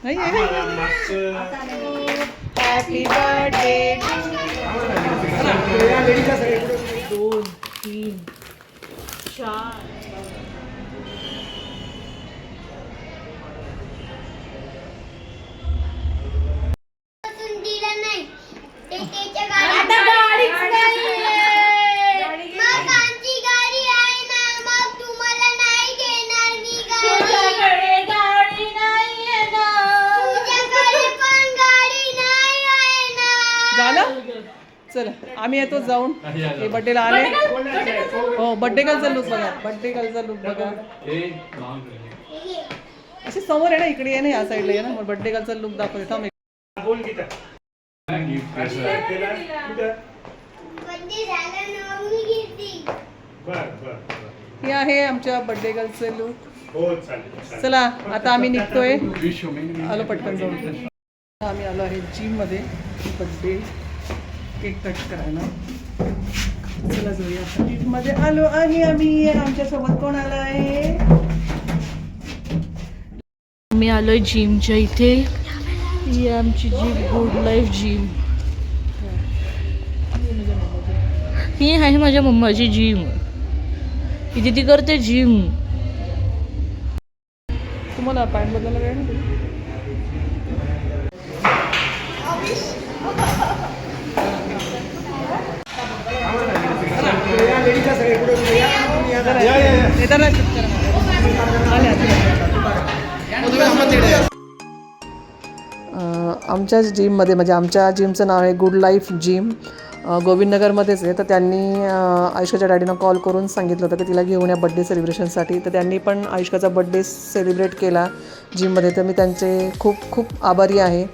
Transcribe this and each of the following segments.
Happy birthday 2 3 4 झालं. चला आम्ही येतो जाऊन. हे बर्थडेला आले. हो बर्थडे गर्लचा लुक बघा. बर्थडे गर्लचा लुक बघा. असे समोर आहे ना, इकडे आहे ना, या साईडला आहे ना. मग बर्थडे गर्लचा लुक दाखवते. थांब. हे आहे आमच्या बर्थडे गर्लचे लुक. चला आता आम्ही निघतोय. आलो पटकन जाऊन. आम्ही आलो आहे जिम मध्ये बर्थडे केक कट करायला. चला जाऊया. जिम मध्ये आलो आहे आम्ही. आमच्या सोबत कोण आलं आहे? मी आलोय जिमच्या इथे. ही आमची जिम गुड लाईफ जिम. ही आहे माझ्या मम्माची जिम. ही तिथे करते जिम. तुम्हाला पॅन्ट बदलायला वेळ ना. आमच्या जिममध्ये म्हणजे आमच्या जिमचं नाव आहे गुड लाईफ जिम. गोविंदनगरमध्येच आहे. तर त्यांनी आयुष्काच्या डॅडीनं कॉल करून सांगितलं होतं की तिला घेऊन या बड्डे सेलिब्रेशनसाठी. तर त्यांनी पण आयुष्काचा बड्डे सेलिब्रेट केला जिममध्ये. तर मी त्यांचे खूप खूप आभारी आहे.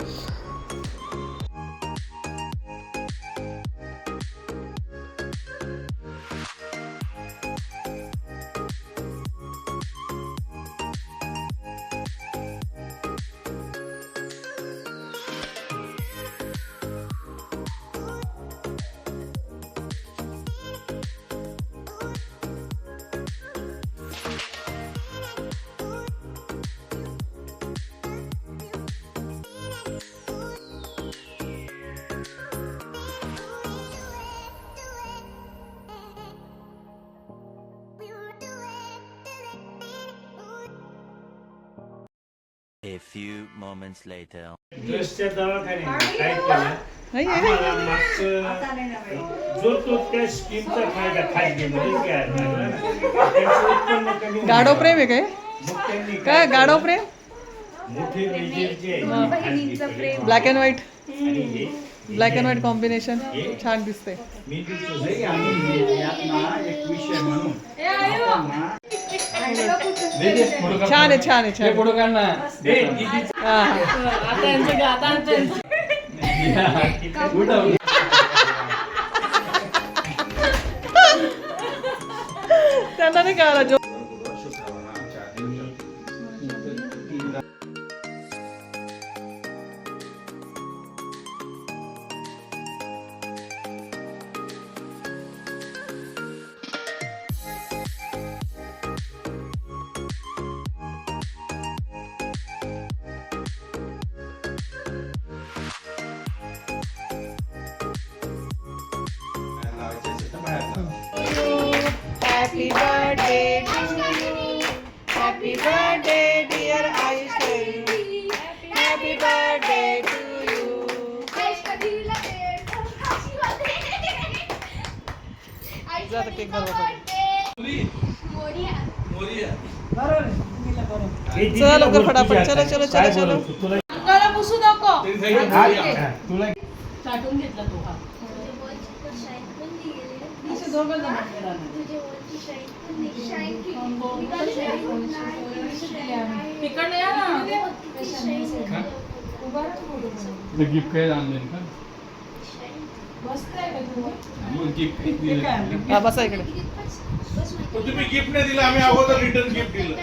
A few moments later. ड्रेसच्या दवाखान्यात काय केलं आम्हाला मागचं जो तो त्या स्कीमचा फायदा खाजगीमध्ये घ्यायला लागला. गाढव प्रेम आहे काय? काय गाढव प्रेम? मोठे मेजरचे आहे black and white. Black and white combination छान दिसते. छान आहे छान आहे छान. फोटो काढ ना. त्यांना नाही कळाला जो. Happy birthday to you. Happy birthday dear Aishwarya. Happy birthday to you. जाता केक बनवा. चला लवकर फटाफट. चलो चलो चलो चलो. तुला पुसू नको. तुला चाटून घेतला तो. हा गिफ्ट काय आणले का? बसा इकडे. तुम्ही गिफ्ट नाही दिलं, आम्ही अगोदर रिटर्न गिफ्ट दिलं.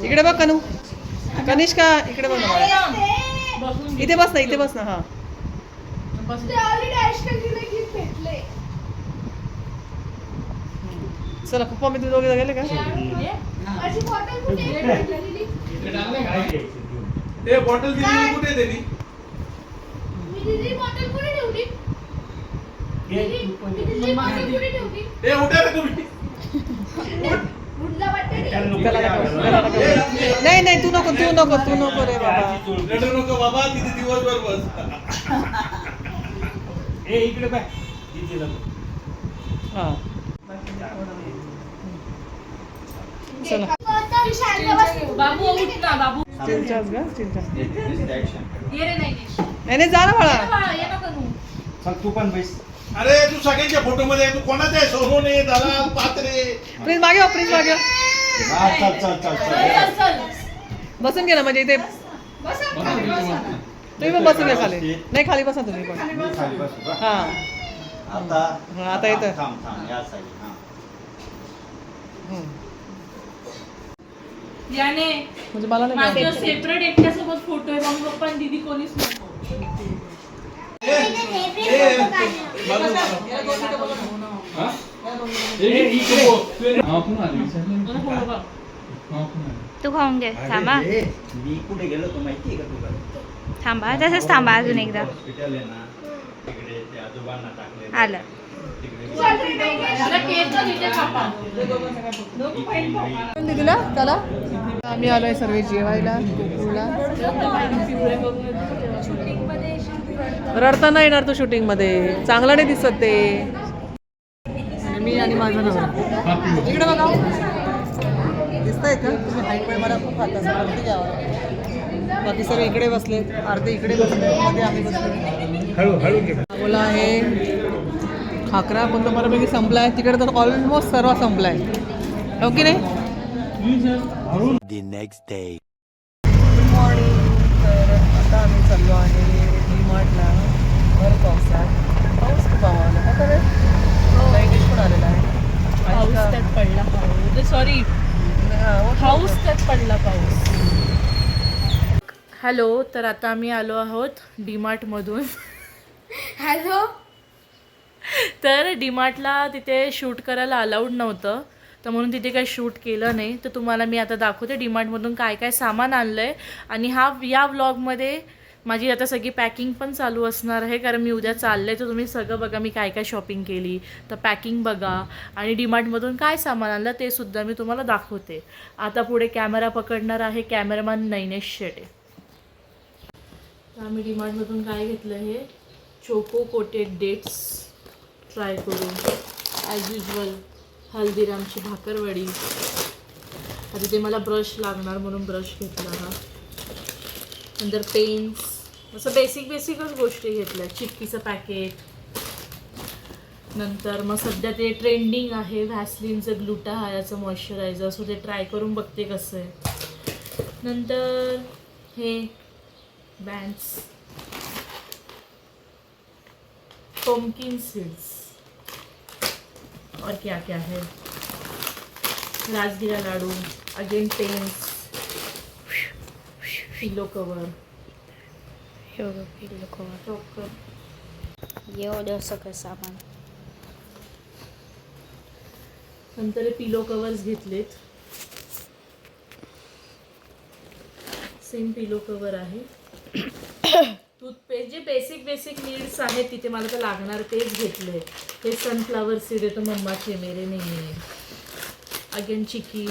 इकडे बघ कनू. कनिष्का इकडे बघ ना. इथे बस ना. इथे बस ना. हा. 3 चला पप्पा मी तुम्ही दोघे गेले का ए बॉटल दिली कुठे दिली ए उठा रे तुम्ही नाही नाही तू नको रे बाबा रडू नको बाबा तिथे दिवसभर बस ए इकडे बाय दीदीला हा चला बाबू उठ ना बाबू चिंचाच गा चिंचा ये रे नाही नाही जा ना बाळा बाळा ये नका तू चल तू पण बैस अरे तू सगळ्यांच्या फोटो मध्ये तू कोणाचा आहे सोनोने दलाल पात्रे प्लीज मागे हो प्लीज मागे हो. चल चल चल चल चल बसून घे ना म्हणजे इथे बस तुम्ही पण बसून घ्या खाली नाही खाली बसा तुम्ही पण मी खाली बसू का? हा आता हा, आता येतं. थांब या साईड हा हम्म. याने म्हणजे मला नाही माझं कळत. सेपरेट एकट्यासोबत फोटो आहे मग पप्पा आणि दीदी कोणीच नको तू खाऊन घे थांबा मी कुठे गेलो तो माहिती आहे का तुला थांबा तसंच थांबा अजून एकदा हॉस्पिटल आहे ना तिकडे ते आजोबांना टाकले आलं त्याला केक तर तिथे कापा दीदीला त्याला आम्ही आलोय सर्व जेवायला गोकुळला रडता नाही येणार तू शूटिंग मध्ये चांगला नाही दिसत ते आणि मी आणि माझा नवरा इकडे बघा दिसतंय का तुम्ही हाईट पण मला खूप खाता वरती घ्यावं बाकी सर्व इकडे बसले अर्धे इकडे बसले मध्ये आम्ही बसले हळू घे बोला आहे खाकरा पण तो बऱ्यापैकी संपलाय तिकडे तर ऑलमोस्ट सर्व संपलाय हो की नाही The next day. Good morning तर आता आम्ही चाललो आहे डीमार्टला भर पावसात पाऊस खूप आम्हाला आता लाईटेज पण आलेला आहे पाऊस त्यात पडला पाऊस सॉरी पाऊस त्यात पडला पाऊस हॅलो तर आता आम्ही आलो आहोत डीमार्टमधून हॅलो तर डीमार्टला तिथे शूट करायला अलाउड नव्हतं तर म्हणून तिथे काही शूट केलं नाही तर तुम्हाला मी आता दाखवते डीमार्टमधून काय काय सामान आणलं आहे आणि या व्लॉगमध्ये माझी आता सगळी पॅकिंग पण चालू असणार आहे कारण मी उद्या चालले तर तुम्ही सगळं बघा मी काय काय शॉपिंग केली तर पॅकिंग बघा आणि डीमार्टमधून काय सामान आणलं ते सुद्धा मी तुम्हाला दाखवते आता पुढे कॅमेरा पकडणार आहे कॅमेरामॅन नैनेश शेटे तर आम्ही डीमार्टमधून काय घेतलं हे चोको कोटेड डेट्स ट्राय करू ॲज युजल हल्दीरामची भाकरवडी आता ते मला ब्रश लागणार म्हणून ब्रश घेतला हा नंतर पेन्स असं बेसिकच गोष्टी घेतल्या चिक्कीचं पॅकेट नंतर मग सध्या ते ट्रेंडिंग आहे व्हॅसलिनचं ग्लुटाहायाचं मॉइश्चरायझर सो ते ट्राय करून बघते कसं आहे नंतर हे बँड्स पम्पकिन सीड्स और क्या क्या है राजगिरा लाडू अगेन पेन्स पिलो कवर चॉकर ये ऑर्डर सगळं सामान नंतर पिलो कवर्स घेतलेत सेम पिलो कवर आहे टूथपेस्ट जे बेसिक नीड्स आहेत तिथे मला तर लागणार तेच घेतले हे सनफ्लावर सीड आहे तो मम्माचे मेरे नाही आहे अगेन चिकी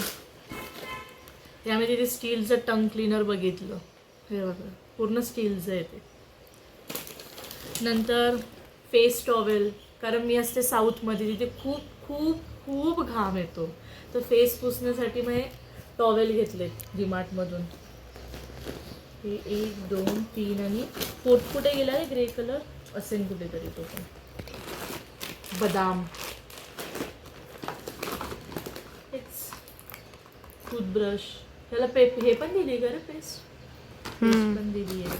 त्यामुळे तिथे स्टीलचं टंग क्लीनर बघितलं हे बघा पूर्ण स्टीलचं आहे ते नंतर फेस टॉवेल कारण मी असते साऊथमध्ये तिथे खूप खूप खूप घाम येतो तर फेस पुसण्यासाठी मग टॉवेल घेतलेत डीमार्टमधून हे 1 2 3 आणि 4 कुठे गेला आहे ग्रे कलर असेल कुठेतरी तो पण बदाम टूथब्रश त्याला हे पण दिली का रे पेस्ट पण दिली आहे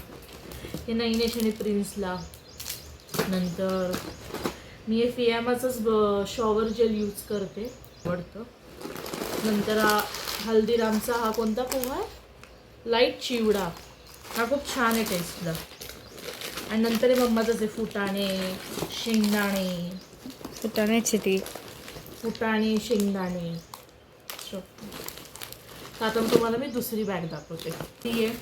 हे नैनेश आणि प्रिन्सला नंतर मी हे फियामाचंच शॉवर जेल यूज करते आवडतं नंतर हल्दीरामचा हा कोणता पोहा आहे लाईट चिवडा हा खूप छान आहे टेस्टला आणि नंतर हे मम्माचंच आहे फुटाणे शेंगदाणे फुटाण्याची ती फुटाणे शेंगदाणे. तर आता तुम्हाला मी दुसरी बॅग दाखवते. ती आहे.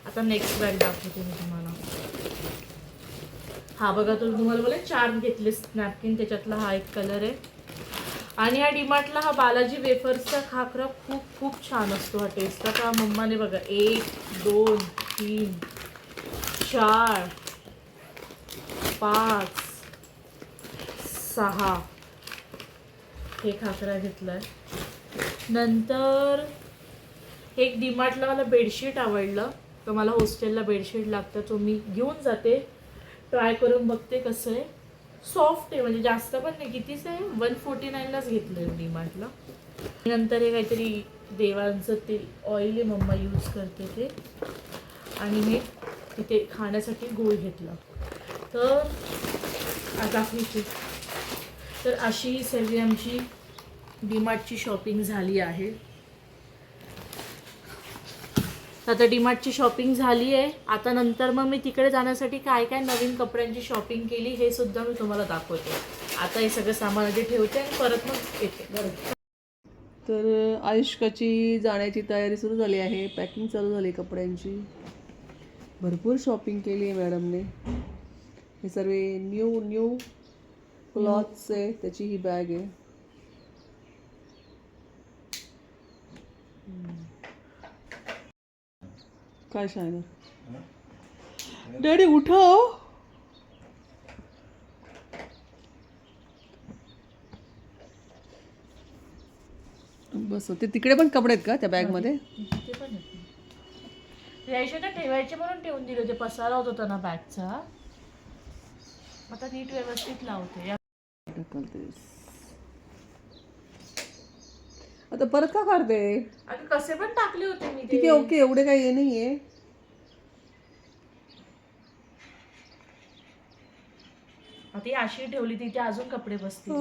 आता नेक्स्ट बॅग दाखवते मी तुम्हाला. हा बघा, तुम्हाला बोला 4 घेतले नॅपकिन, त्याच्यातला हा एक कलर आहे. आणि या डीमार्टला हा बालाजी वेफर्सचा खाकरा खूप खूप छान असतो हा टेस्ट. आता मम्माने बघा 1 2 3 4 5 6 हे खाकरा घेतलाय. नंतर एक डीमार्टला मला बेडशीट आवडलं, तर मला हॉस्टेलला बेडशीट लागतं, तो मी घेऊन जाते, ट्राय करून बघते कसं आहे. सॉफ्ट आहे, म्हणजे जास्त पण नाही. कितीच आहे, 149लाच घेतलं डीमार्टला. नंतर हे काहीतरी देवांचं ते ऑइल आहे, मम्मा यूज करते ते. आणि मी तिथे खाण्यासाठी गूळ घेतला. तर दाखवायची. तर अशी सगळी आमची डीमार्टची शॉपिंग झाली आहे. आता डीमार्टची शॉपिंग झाली आहे. आता नंतर मग मी तिकडे जाण्यासाठी काय काय नवीन कपड्यांची शॉपिंग केली हे सुद्धा मी तुम्हाला दाखवते. आता हे सगळं सामान आधी ठेवते आणि परत मग येते. तर आयुष्काची जाण्याची तयारी सुरू झाली आहे. पॅकिंग चालू झाली कपड्यांची. भरपूर शॉपिंग केली आहे मॅडमने. हे सर्व न्यू क्लॉथ्स आहे. त्याची ही बॅग आहे. काय शायना डॅडी उठव. बस ते तिकडे पण कपडे आहेत का त्या बॅगमध्ये? ते पण यायचे तर ठेवायचे म्हणून ठेवून दिले होते. पसारा होत होता ना बॅगचा. आता नीट व्यवस्थित लावते. आता परत का काढते? अगं कसे पण टाकले होते मी ठीक आहे, ओके, एवढे काही हे नाहीये. आता ही अशी ठेवली तिथे अजून कपडे बसतील.